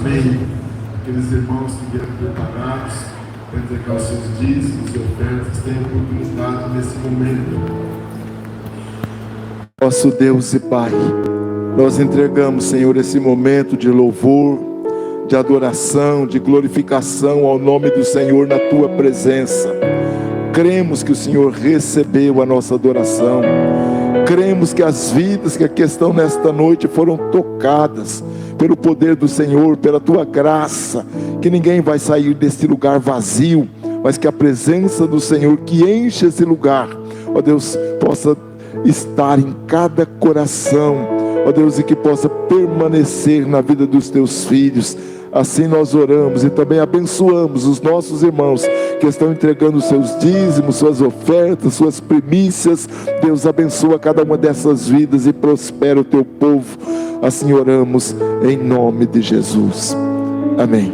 Amém. Aqueles irmãos que vieram preparados para entregar os seus dízimos e ofertas, têm oportunidade nesse momento. Nosso Deus e Pai, nós entregamos, Senhor, esse momento de louvor, de adoração, de glorificação ao nome do Senhor na Tua presença. Cremos que o Senhor recebeu a nossa adoração. Cremos que as vidas que aqui estão nesta noite foram tocadas pelo poder do Senhor, pela Tua graça, que ninguém vai sair deste lugar vazio, mas que a presença do Senhor que enche esse lugar, ó Deus, possa estar em cada coração, ó Deus, e que possa permanecer na vida dos Teus filhos. Assim nós oramos e também abençoamos os nossos irmãos que estão entregando seus dízimos, suas ofertas, suas primícias. Deus abençoa cada uma dessas vidas e prospera o Teu povo. Assim oramos em nome de Jesus. Amém.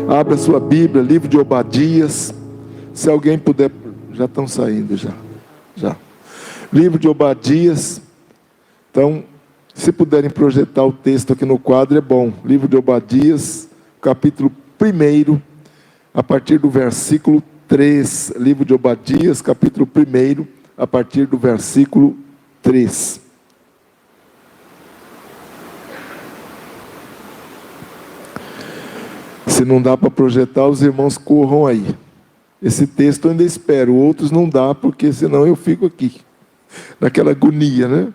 Abra sua Bíblia, livro de Obadias. Se alguém puder, já estão saindo já. Livro de Obadias. Então, se puderem projetar o texto aqui no quadro, é bom. Livro de Obadias, capítulo 1, a partir do versículo 3. Livro de Obadias, capítulo 1, a partir do versículo 3. Se não dá para projetar, os irmãos corram aí. Esse texto eu ainda espero, outros não dá, porque senão eu fico aqui, naquela agonia, né?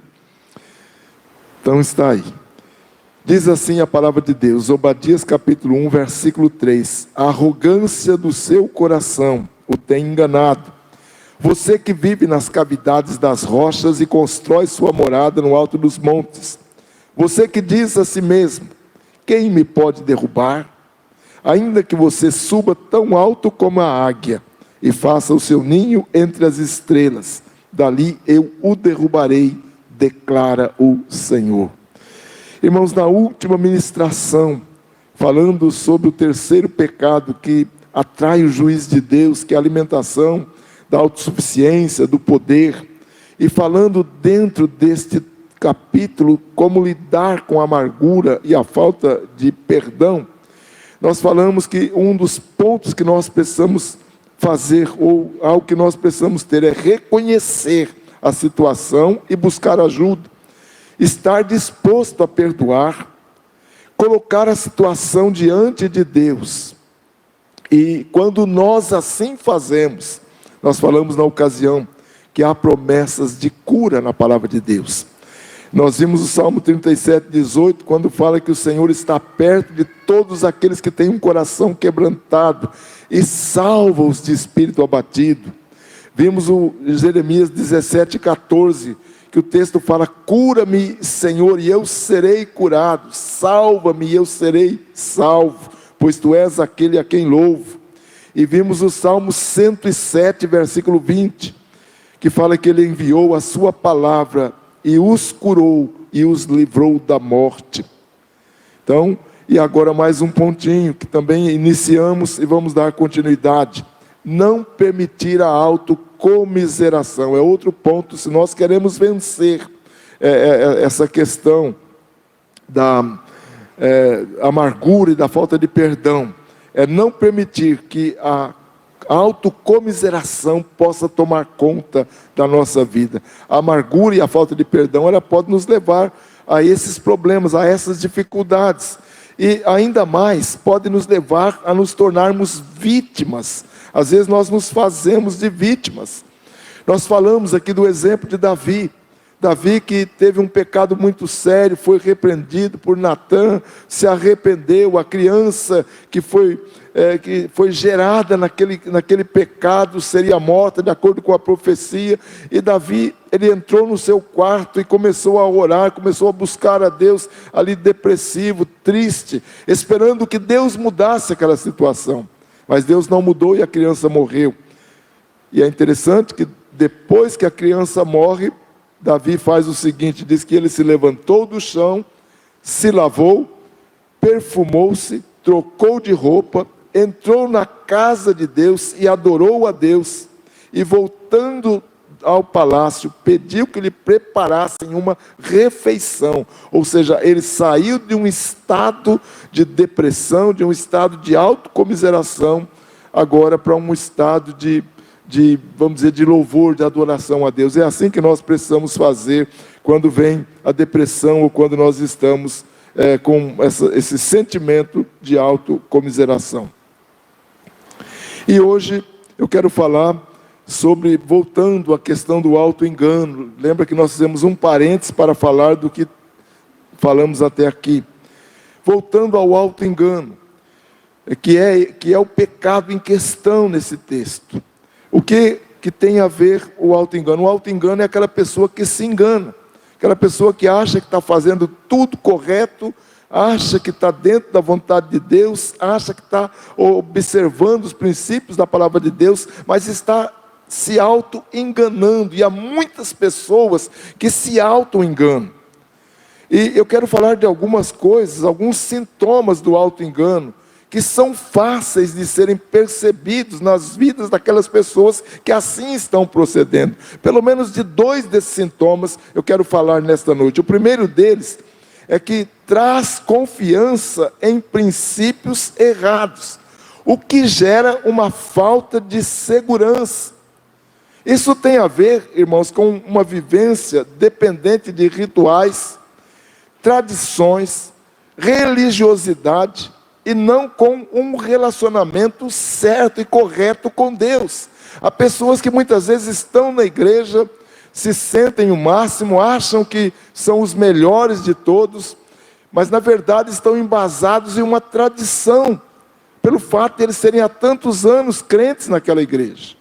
Então está aí. Diz assim a palavra de Deus, Obadias capítulo 1, versículo 3. A arrogância do seu coração o tem enganado. Você que vive nas cavidades das rochas e constrói sua morada no alto dos montes. Você que diz a si mesmo, quem me pode derrubar? Ainda que você suba tão alto como a águia e faça o seu ninho entre as estrelas, dali eu o derrubarei, declara o Senhor. Irmãos, na última ministração, falando sobre o terceiro pecado que atrai o juízo de Deus, que é a alimentação da autossuficiência, do poder, e falando dentro deste capítulo como lidar com a amargura e a falta de perdão, nós falamos que um dos pontos que nós precisamos fazer, ou algo que nós precisamos ter, é reconhecer a situação e buscar ajuda, estar disposto a perdoar, colocar a situação diante de Deus. E quando nós assim fazemos, nós falamos na ocasião que há promessas de cura na palavra de Deus. Nós vimos o Salmo 37, 18, quando fala que o Senhor está perto de todos aqueles que têm um coração quebrantado e salva-os de espírito abatido. Vimos o Jeremias 17, 14, que o texto fala, cura-me, Senhor, e eu serei curado, salva-me e eu serei salvo, pois Tu és aquele a quem louvo. E vimos o Salmo 107, versículo 20, que fala que Ele enviou a Sua palavra e os curou e os livrou da morte. Então, e agora mais um pontinho, que também iniciamos e vamos dar continuidade. Não permitir a autocomiseração, é outro ponto, se nós queremos vencer essa questão da amargura e da falta de perdão, é não permitir que a autocomiseração possa tomar conta da nossa vida. A amargura e a falta de perdão, ela pode nos levar a esses problemas, a essas dificuldades, e ainda mais pode nos levar a nos tornarmos vítimas. Às vezes nós nos fazemos de vítimas. Nós falamos aqui do exemplo de Davi. Davi, que teve um pecado muito sério, foi repreendido por Natã, se arrependeu. A criança que foi gerada naquele pecado seria morta de acordo com a profecia. E Davi, ele entrou no seu quarto e começou a orar, começou a buscar a Deus ali depressivo, triste, esperando que Deus mudasse aquela situação. Mas Deus não mudou e a criança morreu. E é interessante que depois que a criança morre, Davi faz o seguinte, diz que ele se levantou do chão, se lavou, perfumou-se, trocou de roupa, entrou na casa de Deus e adorou a Deus. E voltando ao palácio, pediu que lhe preparassem uma refeição. Ou seja, ele saiu de um estado de depressão, de um estado de autocomiseração, agora para um estado vamos dizer, de louvor, de adoração a Deus. É assim que nós precisamos fazer quando vem a depressão ou quando nós estamos com esse sentimento de autocomiseração. E hoje eu quero falar sobre, voltando à questão do auto-engano. Lembra que nós fizemos um parênteses para falar do que falamos até aqui. Voltando ao auto-engano, que é o pecado em questão nesse texto. O que tem a ver o auto-engano? O auto-engano é aquela pessoa que se engana, aquela pessoa que acha que está fazendo tudo correto, acha que está dentro da vontade de Deus, acha que está observando os princípios da palavra de Deus, mas está se auto-enganando. E há muitas pessoas que se auto-enganam. E eu quero falar de algumas coisas, alguns sintomas do auto-engano, que são fáceis de serem percebidos nas vidas daquelas pessoas que assim estão procedendo. Pelo menos de 2 desses sintomas eu quero falar nesta noite. O primeiro deles é que traz confiança em princípios errados, o que gera uma falta de segurança. Isso tem a ver, irmãos, com uma vivência dependente de rituais, tradições, religiosidade, e não com um relacionamento certo e correto com Deus. Há pessoas que muitas vezes estão na igreja, se sentem o máximo, acham que são os melhores de todos, mas na verdade estão embasados em uma tradição, pelo fato de eles serem há tantos anos crentes naquela igreja.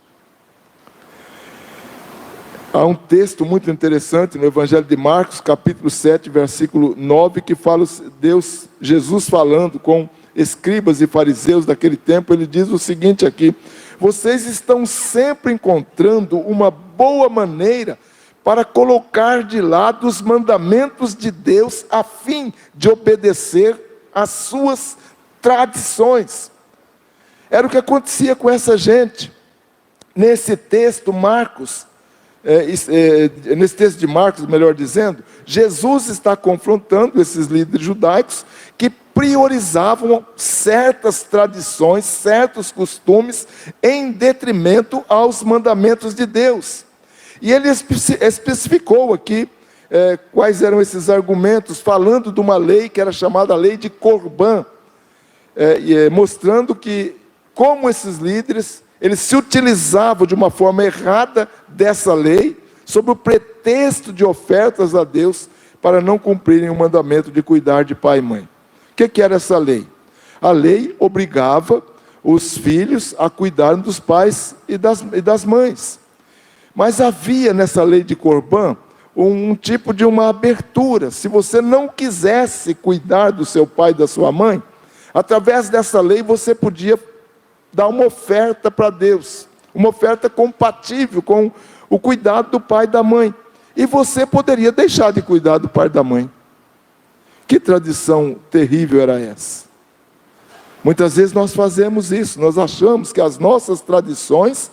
Há um texto muito interessante no Evangelho de Marcos, capítulo 7, versículo 9, que fala Jesus falando com escribas e fariseus daquele tempo. Ele diz o seguinte aqui: vocês estão sempre encontrando uma boa maneira para colocar de lado os mandamentos de Deus a fim de obedecer às suas tradições. Era o que acontecia com essa gente. Nesse texto, nesse texto de Marcos, melhor dizendo, Jesus está confrontando esses líderes judaicos que priorizavam certas tradições, certos costumes, em detrimento aos mandamentos de Deus. E ele especificou aqui quais eram esses argumentos, falando de uma lei que era chamada lei de Corbã, mostrando que como esses líderes, eles se utilizavam de uma forma errada dessa lei, sob o pretexto de ofertas a Deus, para não cumprirem o mandamento de cuidar de pai e mãe. O que era essa lei? A lei obrigava os filhos a cuidarem dos pais e das mães. Mas havia nessa lei de Corbã um tipo de uma abertura. Se você não quisesse cuidar do seu pai e da sua mãe, através dessa lei você podia dar uma oferta para Deus, uma oferta compatível com o cuidado do pai e da mãe. E você poderia deixar de cuidar do pai e da mãe. Que tradição terrível era essa? Muitas vezes nós fazemos isso, nós achamos que as nossas tradições,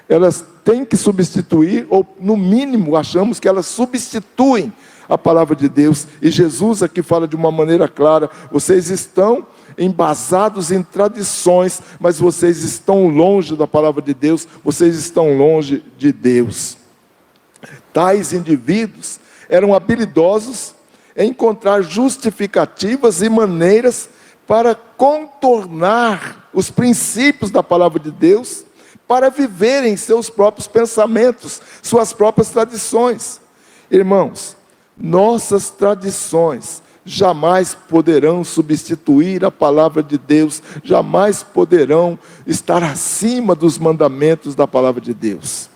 elas têm que substituir, ou no mínimo achamos que elas substituem a palavra de Deus. E Jesus aqui fala de uma maneira clara: vocês estão embasados em tradições, mas vocês estão longe da palavra de Deus, vocês estão longe de Deus. Tais indivíduos eram habilidosos em encontrar justificativas e maneiras para contornar os princípios da palavra de Deus, para viverem seus próprios pensamentos, suas próprias tradições. Irmãos, nossas tradições jamais poderão substituir a palavra de Deus, jamais poderão estar acima dos mandamentos da palavra de Deus.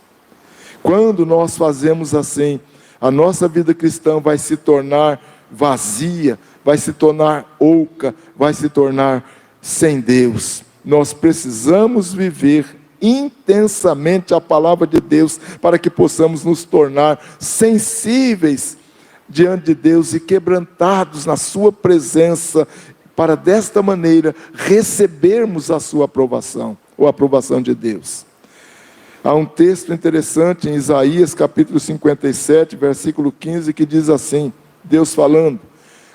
Quando nós fazemos assim, a nossa vida cristã vai se tornar vazia, vai se tornar oca, vai se tornar sem Deus. Nós precisamos viver intensamente a palavra de Deus, para que possamos nos tornar sensíveis diante de Deus e quebrantados na sua presença, para desta maneira recebermos a sua aprovação, ou a aprovação de Deus. Há um texto interessante em Isaías capítulo 57, versículo 15, que diz assim, Deus falando: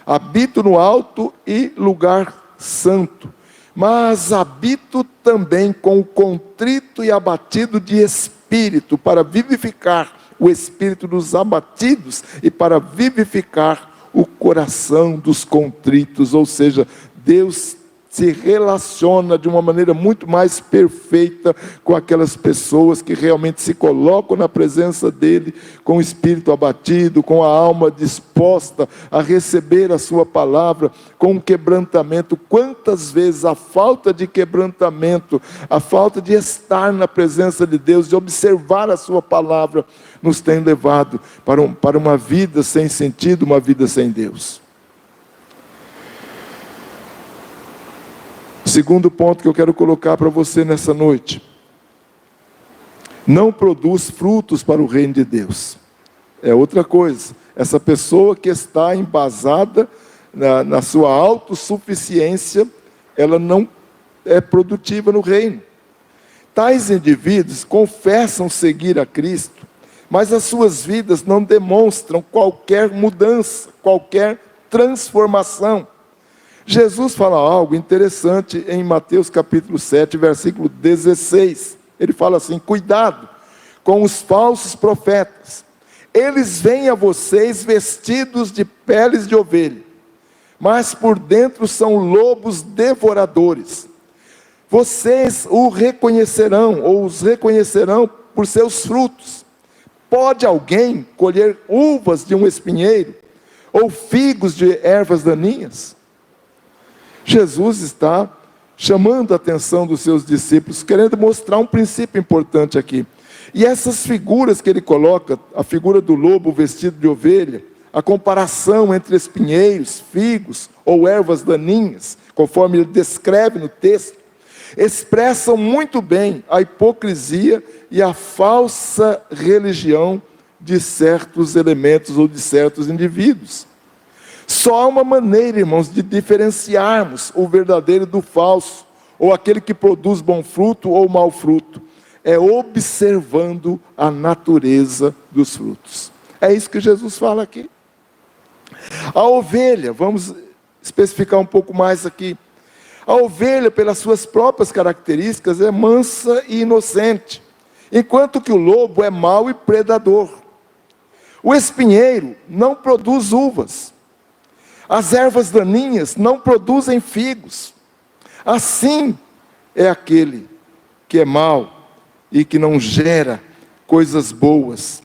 habito no alto e lugar santo, mas habito também com o contrito e abatido de espírito, para vivificar o espírito dos abatidos e para vivificar o coração dos contritos. Ou seja, Deus se relaciona de uma maneira muito mais perfeita com aquelas pessoas que realmente se colocam na presença dele, com o espírito abatido, com a alma disposta a receber a sua palavra, com um quebrantamento. Quantas vezes a falta de quebrantamento, a falta de estar na presença de Deus, de observar a sua palavra, nos tem levado para uma vida sem sentido, uma vida sem Deus. Segundo ponto que eu quero colocar para você nessa noite: não produz frutos para o reino de Deus. É outra coisa. Essa pessoa que está embasada na sua autossuficiência, ela não é produtiva no reino. Tais indivíduos confessam seguir a Cristo, mas as suas vidas não demonstram qualquer mudança, qualquer transformação. Jesus fala algo interessante em Mateus capítulo 7, versículo 16. Ele fala assim: cuidado com os falsos profetas. Eles vêm a vocês vestidos de peles de ovelha, mas por dentro são lobos devoradores. Vocês o reconhecerão, ou os reconhecerão por seus frutos. Pode alguém colher uvas de um espinheiro, ou figos de ervas daninhas? Jesus está chamando a atenção dos seus discípulos, querendo mostrar um princípio importante aqui. E essas figuras que ele coloca, a figura do lobo vestido de ovelha, a comparação entre espinheiros, figos ou ervas daninhas, conforme ele descreve no texto, expressam muito bem a hipocrisia e a falsa religião de certos elementos ou de certos indivíduos. Só há uma maneira, irmãos, de diferenciarmos o verdadeiro do falso, ou aquele que produz bom fruto ou mau fruto: é observando a natureza dos frutos. É isso que Jesus fala aqui. A ovelha, vamos especificar um pouco mais aqui. A ovelha, pelas suas próprias características, é mansa e inocente, enquanto que o lobo é mau e predador. O espinheiro não produz uvas. As ervas daninhas não produzem figos. Assim é aquele que é mau e que não gera coisas boas.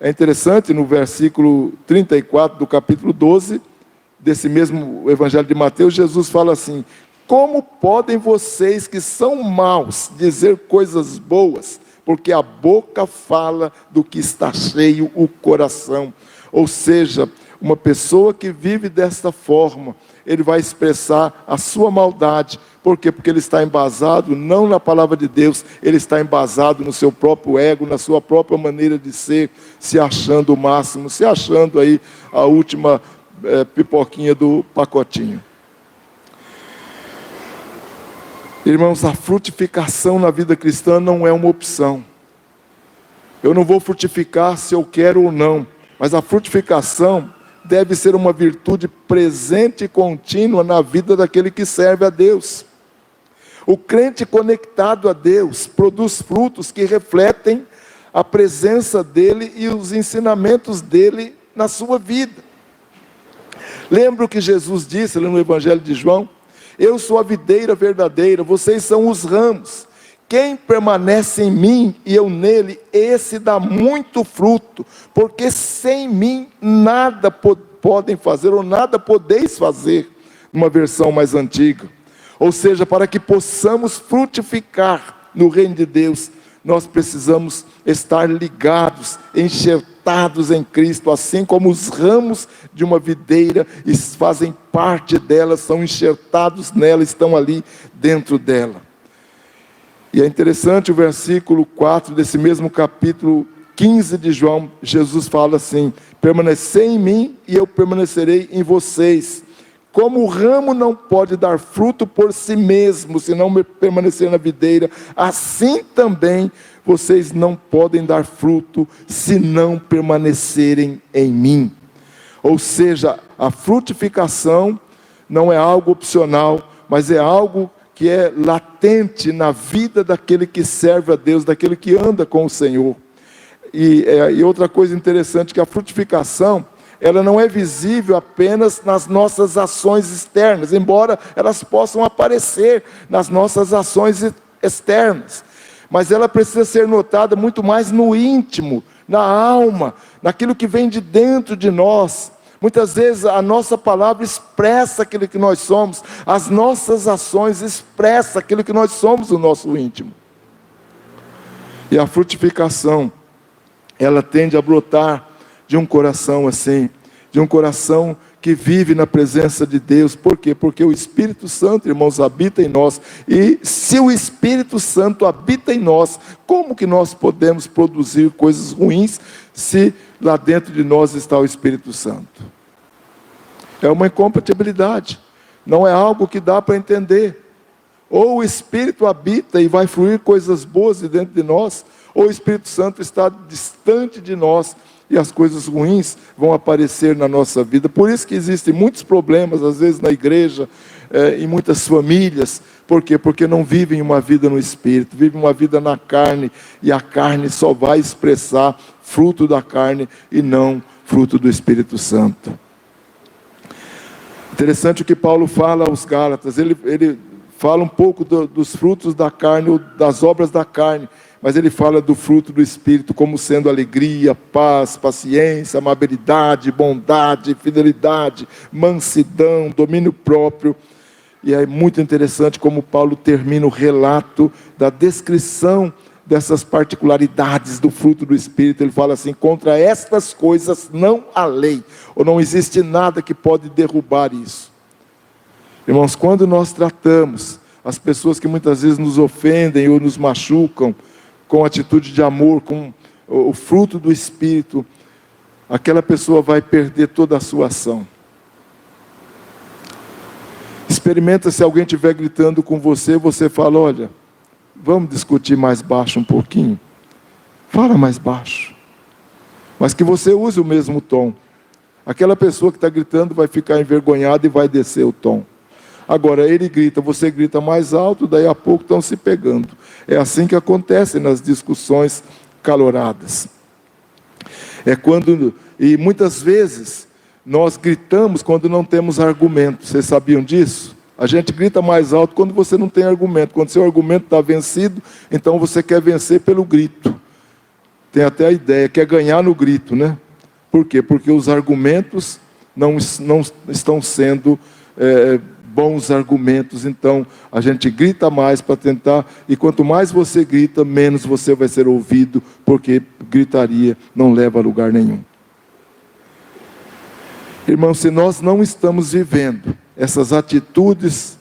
É interessante, no versículo 34 do capítulo 12, desse mesmo evangelho de Mateus, Jesus fala assim: como podem vocês que são maus dizer coisas boas? Porque a boca fala do que está cheio o coração. Ou seja, uma pessoa que vive desta forma, ele vai expressar a sua maldade. Por quê? Porque ele está embasado não na palavra de Deus, ele está embasado no seu próprio ego, na sua própria maneira de ser, se achando o máximo, se achando aí a última pipoquinha do pacotinho. Irmãos, a frutificação na vida cristã não é uma opção. Eu não vou frutificar se eu quero ou não, mas a frutificação deve ser uma virtude presente e contínua na vida daquele que serve a Deus. O crente conectado a Deus produz frutos que refletem a presença dele e os ensinamentos dele na sua vida. Lembra o que Jesus disse no Evangelho de João? Eu sou a videira verdadeira, vocês são os ramos. Quem permanece em mim e eu nele, esse dá muito fruto, porque sem mim nada podem fazer, ou nada podeis fazer, numa versão mais antiga. Ou seja, para que possamos frutificar no reino de Deus, nós precisamos estar ligados, enxertados em Cristo, assim como os ramos de uma videira fazem parte dela, são enxertados nela, estão ali dentro dela. E é interessante o versículo 4 desse mesmo capítulo 15 de João. Jesus fala assim: permanecei em mim e eu permanecerei em vocês. Como o ramo não pode dar fruto por si mesmo, se não permanecer na videira, assim também vocês não podem dar fruto, se não permanecerem em mim. Ou seja, a frutificação não é algo opcional, mas é algo que é latente na vida daquele que serve a Deus, daquele que anda com o Senhor. E outra coisa interessante, que a frutificação, ela não é visível apenas nas nossas ações externas, embora elas possam aparecer nas nossas ações externas, mas ela precisa ser notada muito mais no íntimo, na alma, naquilo que vem de dentro de nós. Muitas vezes a nossa palavra expressa aquilo que nós somos, as nossas ações expressam aquilo que nós somos no nosso íntimo. E a frutificação, ela tende a brotar de um coração assim, de um coração que vive na presença de Deus. Por quê? Porque o Espírito Santo, irmãos, habita em nós. E se o Espírito Santo habita em nós, como que nós podemos produzir coisas ruins se lá dentro de nós está o Espírito Santo? É uma incompatibilidade, não é algo que dá para entender. Ou o Espírito habita e vai fluir coisas boas de dentro de nós, ou o Espírito Santo está distante de nós e as coisas ruins vão aparecer na nossa vida. Por isso que existem muitos problemas, às vezes na igreja, em muitas famílias. Por quê? Porque não vivem uma vida no Espírito, vivem uma vida na carne, e a carne só vai expressar fruto da carne e não fruto do Espírito Santo. Interessante o que Paulo fala aos Gálatas, ele fala um pouco dos frutos da carne, das obras da carne, mas ele fala do fruto do Espírito como sendo alegria, paz, paciência, amabilidade, bondade, fidelidade, mansidão, domínio próprio. E é muito interessante como Paulo termina o relato da descrição dessas particularidades do fruto do Espírito. Ele fala assim: contra estas coisas não há lei, ou não existe nada que pode derrubar isso. Irmãos, quando nós tratamos as pessoas que muitas vezes nos ofendem ou nos machucam, com atitude de amor, com o fruto do Espírito, aquela pessoa vai perder toda a sua ação. Experimenta, se alguém estiver gritando com você, você fala: olha, vamos discutir mais baixo um pouquinho? Fala mais baixo, mas que você use o mesmo tom. Aquela pessoa que está gritando vai ficar envergonhada e vai descer o tom. Agora, ele grita, você grita mais alto, daí a pouco estão se pegando. É assim que acontece nas discussões caloradas. E muitas vezes, nós gritamos quando não temos argumento. Vocês sabiam disso? A gente grita mais alto quando você não tem argumento. Quando seu argumento está vencido, então você quer vencer pelo grito. Tem até a ideia, quer ganhar no grito, né? Por quê? Porque os argumentos não estão sendo bons argumentos. Então a gente grita mais para tentar, e quanto mais você grita, menos você vai ser ouvido, porque gritaria não leva a lugar nenhum. Irmãos, se nós não estamos vivendo essas atitudes,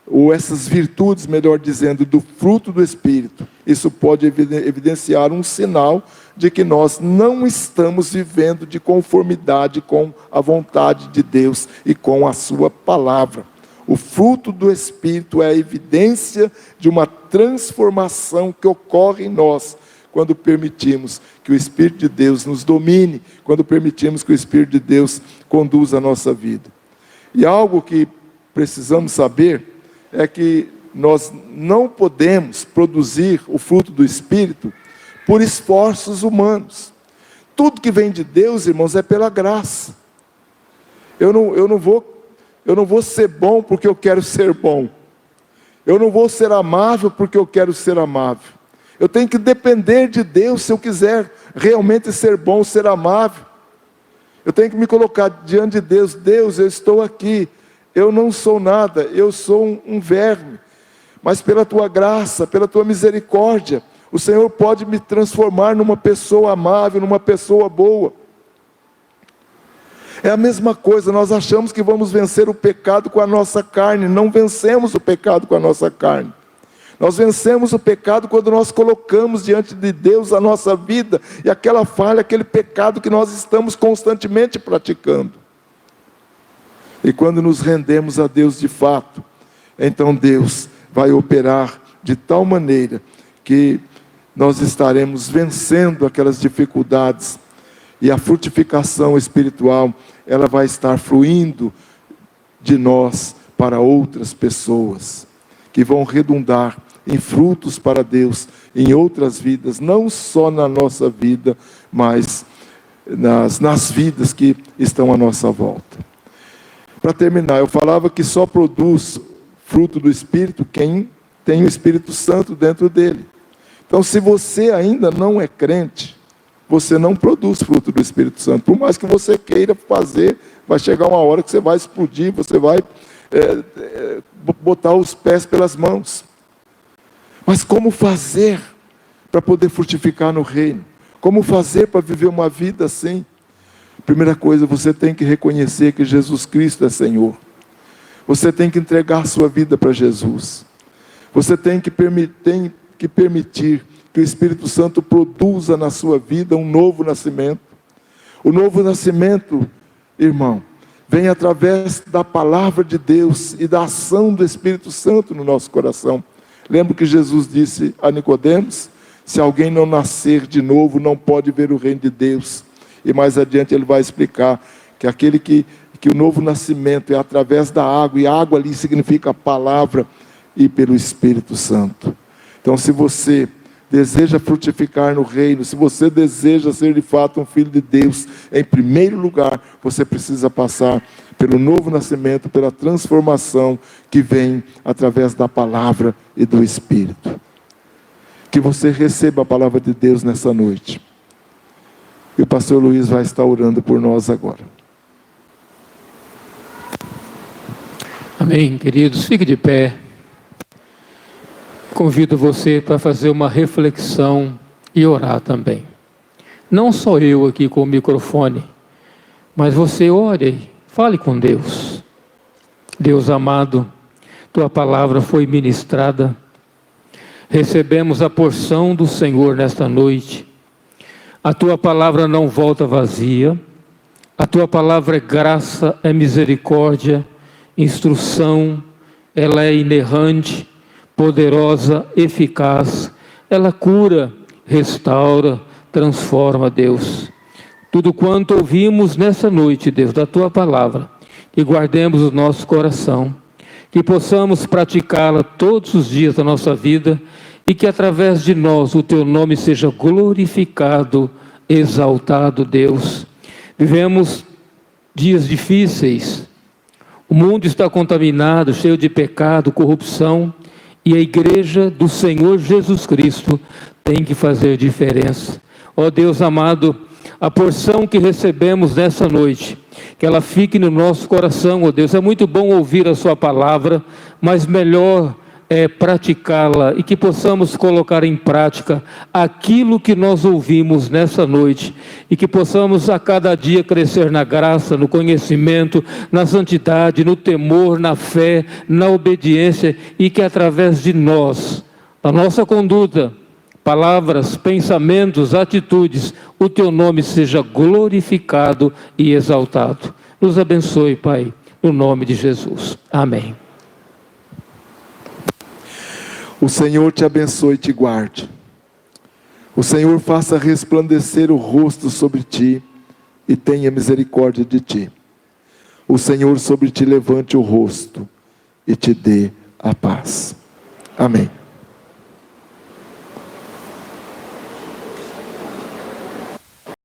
ou essas virtudes, melhor dizendo, do fruto do Espírito, isso pode evidenciar um sinal de que nós não estamos vivendo de conformidade com a vontade de Deus e com a sua palavra. O fruto do Espírito é a evidência de uma transformação que ocorre em nós, quando permitimos que o Espírito de Deus nos domine, quando permitimos que o Espírito de Deus conduza a nossa vida. E algo que precisamos saber é que nós não podemos produzir o fruto do Espírito por esforços humanos. Tudo que vem de Deus, irmãos, é pela graça. Eu não vou ser bom porque eu quero ser bom. Eu não vou ser amável porque eu quero ser amável. Eu tenho que depender de Deus se eu quiser realmente ser bom, ser amável. Eu tenho que me colocar diante de Deus. Deus, eu estou aqui. Eu não sou nada, eu sou um verme. Mas pela tua graça, pela tua misericórdia, o Senhor pode me transformar numa pessoa amável, numa pessoa boa. É a mesma coisa, nós achamos que vamos vencer o pecado com a nossa carne. Não vencemos o pecado com a nossa carne. Nós vencemos o pecado quando nós colocamos diante de Deus a nossa vida e aquela falha, aquele pecado que nós estamos constantemente praticando. E quando nos rendemos a Deus de fato, então Deus vai operar de tal maneira que nós estaremos vencendo aquelas dificuldades, e a frutificação espiritual, ela vai estar fluindo de nós para outras pessoas, que vão redundar em frutos para Deus, em outras vidas, não só na nossa vida, mas nas vidas que estão à nossa volta. Para terminar, eu falava que só produz fruto do Espírito quem tem o Espírito Santo dentro dele. Então, se você ainda não é crente, você não produz fruto do Espírito Santo. Por mais que você queira fazer, vai chegar uma hora que você vai explodir, você vai botar os pés pelas mãos. Mas como fazer para poder frutificar no reino? Como fazer para viver uma vida assim? Primeira coisa, você tem que reconhecer que Jesus Cristo é Senhor. Você tem que entregar a sua vida para Jesus. Você tem que permitir que o Espírito Santo produza na sua vida um novo nascimento. O novo nascimento, irmão, vem através da palavra de Deus e da ação do Espírito Santo no nosso coração. Lembra que Jesus disse a Nicodemos: se alguém não nascer de novo, não pode ver o reino de Deus. E mais adiante ele vai explicar que aquele que o novo nascimento é através da água, e a água ali significa a palavra, e pelo Espírito Santo. Então, se você deseja frutificar no reino, se você deseja ser de fato um filho de Deus, em primeiro lugar, você precisa passar pelo novo nascimento, pela transformação que vem através da palavra e do Espírito. Que você receba a palavra de Deus nessa noite. E o pastor Luiz vai estar orando por nós agora. Amém, queridos. Fique de pé. Convido você para fazer uma reflexão e orar também. Não só eu aqui com o microfone, mas você ore, fale com Deus. Deus amado, tua palavra foi ministrada. Recebemos a porção do Senhor nesta noite. A tua palavra não volta vazia. A tua palavra é graça, é misericórdia, instrução. Ela é inerrante, poderosa, eficaz. Ela cura, restaura, transforma, Deus. Tudo quanto ouvimos nessa noite, Deus, da tua palavra, que guardemos o nosso coração, que possamos praticá-la todos os dias da nossa vida, e que através de nós o teu nome seja glorificado, exaltado, Deus. Vivemos dias difíceis, o mundo está contaminado, cheio de pecado, corrupção, e a igreja do Senhor Jesus Cristo tem que fazer diferença. Ó Deus amado, a porção que recebemos nessa noite, que ela fique no nosso coração, ó Deus. É muito bom ouvir a sua palavra, mas melhor é praticá-la, e que possamos colocar em prática aquilo que nós ouvimos nessa noite, e que possamos a cada dia crescer na graça, no conhecimento, na santidade, no temor, na fé, na obediência, e que através de nós, a nossa conduta, palavras, pensamentos, atitudes, o teu nome seja glorificado e exaltado. Nos abençoe, Pai, no nome de Jesus. Amém. O Senhor te abençoe e te guarde. O Senhor faça resplandecer o rosto sobre ti e tenha misericórdia de ti. O Senhor sobre ti levante o rosto e te dê a paz. Amém.